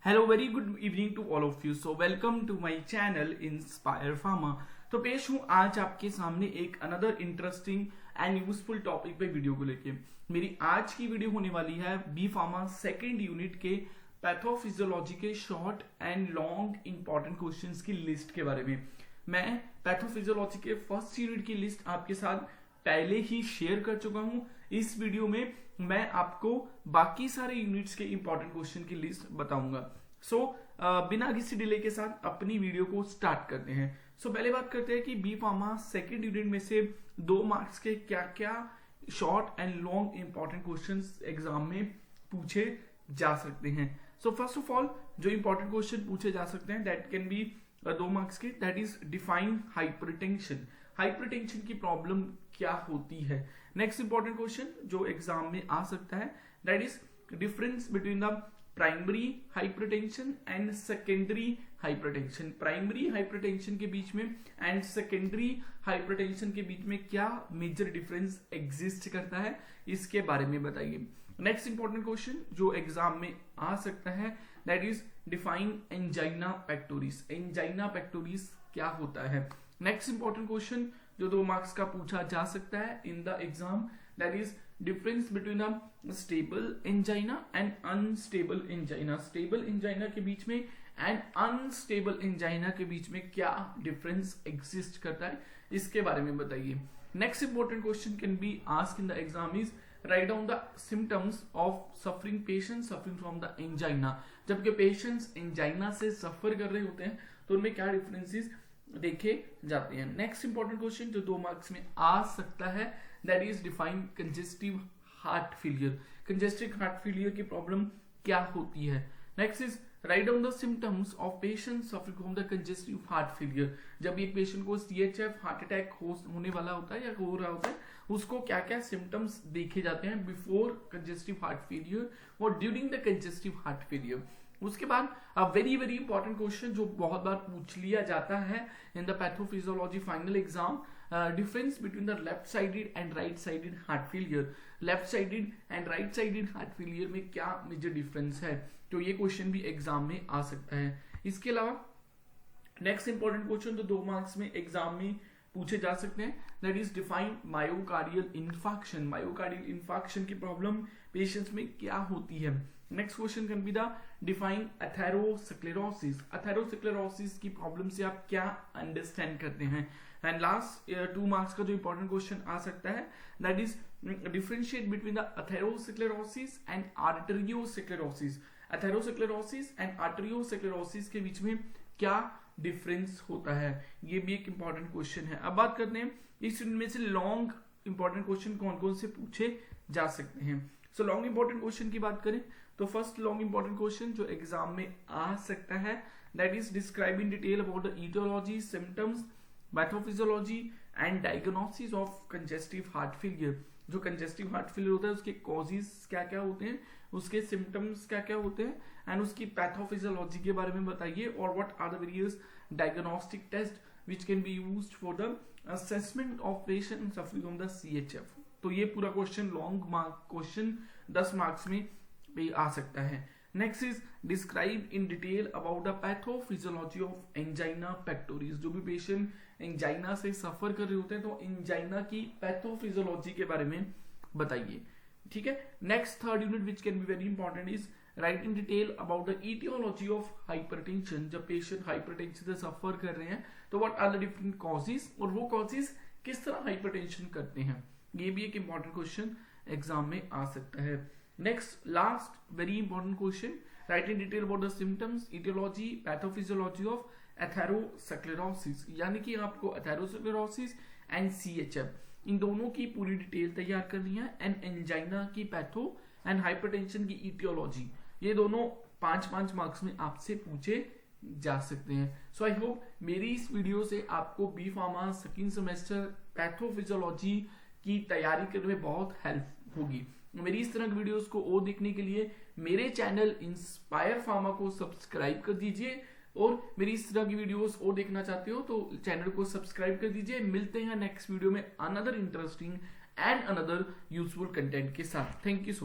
Hello very good evening to all of you. So welcome to my channel inspire pharma. तो पेश हूँ आज आपके सामने एक another interesting and useful topic पे वीडियो को लेके। मेरी आज की वीडियो होने वाली है बी फार्मा सेकेंड यूनिट के पैथोफिजियोलॉजी के short and long important questions की लिस्ट के बारे में। मैं पैथोफिजियोलॉजी के फर्स्ट यूनिट की लिस्ट आपके साथ पहले ही शेयर कर चुका हूं। इस वीडियो में मैं आपको बाकी सारे यूनिट्स के इंपॉर्टेंट क्वेश्चन की लिस्ट बताऊंगा। सो बिना किसी डिले के साथ अपनी वीडियो को स्टार्ट करते हैं। पहले बात करते हैं कि बी फार्मा सेकेंड यूनिट में से 2 मार्क्स के क्या क्या short and long important questions exam में पूछे जा सकते हैं। फर्स्ट ऑफ ऑल जो इंपॉर्टेंट क्वेश्चन पूछे जा सकते हैं दैट कैन बी 2 मार्क्स के, that is define hypertension. Hypertension की प्रॉब्लम क्या होती है। नेक्स्ट इंपॉर्टेंट क्वेश्चन जो एग्जाम में आ सकता है that is difference between the primary hypertension and secondary hypertension. Primary hypertension के बीच में एंड सेकेंडरी हाइपरटेंशन के बीच में क्या मेजर डिफरेंस एग्जिस्ट करता है, इसके बारे में बताइए। नेक्स्ट इंपॉर्टेंट क्वेश्चन जो एग्जाम में आ सकता है that is define angina pectoris. Angina pectoris क्या होता है। नेक्स्ट इंपॉर्टेंट क्वेश्चन जो 2 मार्क्स का पूछा जा सकता है in the exam that is difference between a stable angina and unstable angina. Stable angina के बीच में एंड अनस्टेबल एंजाइना के बीच में क्या डिफरेंस एग्जिस्ट करता है, इसके बारे में बताइए। Next important question can be asked in the exam is write down the symptoms of suffering patient suffering from the angina. जबकि पेशेंट्स एंजाइना से सफर कर रहे होते हैं तो उनमें क्या डिफरेंसेस देखे जाते हैं। नेक्स्ट इंपॉर्टेंट क्वेश्चन जो 2 मार्क्स में आ सकता है that is define congestive heart failure. Congestive heart failure की प्रॉब्लम क्या होती है। Next is write down the symptoms of patient suffering from the congestive heart failure. जब एक पेशेंट को CHF हार्ट अटैक होने वाला होता है या हो रहा होता है उसको क्या क्या सिम्टम्स देखे जाते हैं बिफोर कंजेस्टिव हार्ट फेलियर और during the congestive heart failure. उसके बाद वेरी इंपॉर्टेंट क्वेश्चन जो बहुत बार पूछ लिया जाता है in the pathophysiology final exam, difference between the left sided and right sided heart failure. Left sided and right sided heart failure में क्या मेजर डिफरेंस है, तो ये क्वेश्चन भी एग्जाम में आ सकता है। इसके अलावा नेक्स्ट इंपॉर्टेंट क्वेश्चन तो 2 मार्क्स में एग्जाम में पूछे जा सकते हैं that is define myocardial infarction. Myocardial infarction की प्रॉब्लम पेशेंट्स में क्या होती है। Next question can be the define atherosclerosis. Atherosclerosis की प्रॉब्लम से आप क्या अंडरस्टैंड करते हैं। एंड लास्ट 2 मार्क्स का जो इंपॉर्टेंट क्वेश्चन आ सकता है that is differentiate between the atherosclerosis and arteriosclerosis. Atherosclerosis and arteriosclerosis के बीच में क्या डिफरेंस होता है, ये भी एक इंपॉर्टेंट क्वेश्चन है। अब बात करते हैं इस में से लॉन्ग इंपॉर्टेंट क्वेश्चन कौन कौन से पूछे जा सकते हैं। लॉन्ग इंपॉर्टेंट क्वेश्चन की बात करें तो फर्स्ट लॉन्ग इंपॉर्टेंट क्वेश्चन जो एग्जाम में आ सकता है that is describe in detail about the etiology, symptoms, pathophysiology and diagnosis of congestive heart failure. जो कंजेस्टिव हार्ट फेलियर होता है उसके कॉजेस क्या क्या होते हैं, उसके सिम्टम्स क्या क्या होते हैं एंड उसकी पैथोफिजियोलॉजी के बारे में बताइए और what are the various diagnostic test which can be used for the assessment of patient suffering from the CHF। तो ये पूरा question long mark question 10 marks में भी आ सकता है। Next is describe in detail about the pathophysiology of angina pectoris. जो भी पेशेंट एंजाइना से सफर कर रहे होते हैं तो एंजाइना की पैथोफिजियोलॉजी के बारे में बताइए। ठीक है। Next third unit which can be very important is write in detail about the etiology of hypertension. जब पेशेंट हाइपरटेंशन से सफर कर रहे हैं तो what are the different causes और वो कॉजेस किस तरह हाइपरटेंशन करते हैं, ये भी एक इंपॉर्टेंट क्वेश्चन एग्जाम में आ सकता है। Next last very important question write in detail about the symptoms, etiology, pathophysiology of atherosclerosis. यानी कि आपको एथेरोस्क्लेरोसिस एंड CHF इन दोनों की पूरी डिटेल तैयार करनी है एंड एंजाइना की पैथो एंड हाइपरटेंशन की ईटियोलॉजी। ये दोनों 5-5 मार्क्स में आपसे पूछे जा सकते हैं। आई होप मेरी इस वीडियो से आपको B pharma second semester pathophysiology की तैयारी करने में बहुत हेल्प होगी। मेरी इस तरह की वीडियोस को और देखने के लिए मेरे चैनल इंस्पायर फार्मा को सब्सक्राइब कर दीजिए और मेरी इस तरह की वीडियोस और देखना चाहते हो तो चैनल को सब्सक्राइब कर दीजिए। मिलते हैं नेक्स्ट वीडियो में another interesting and another useful content के साथ। Thank you so much.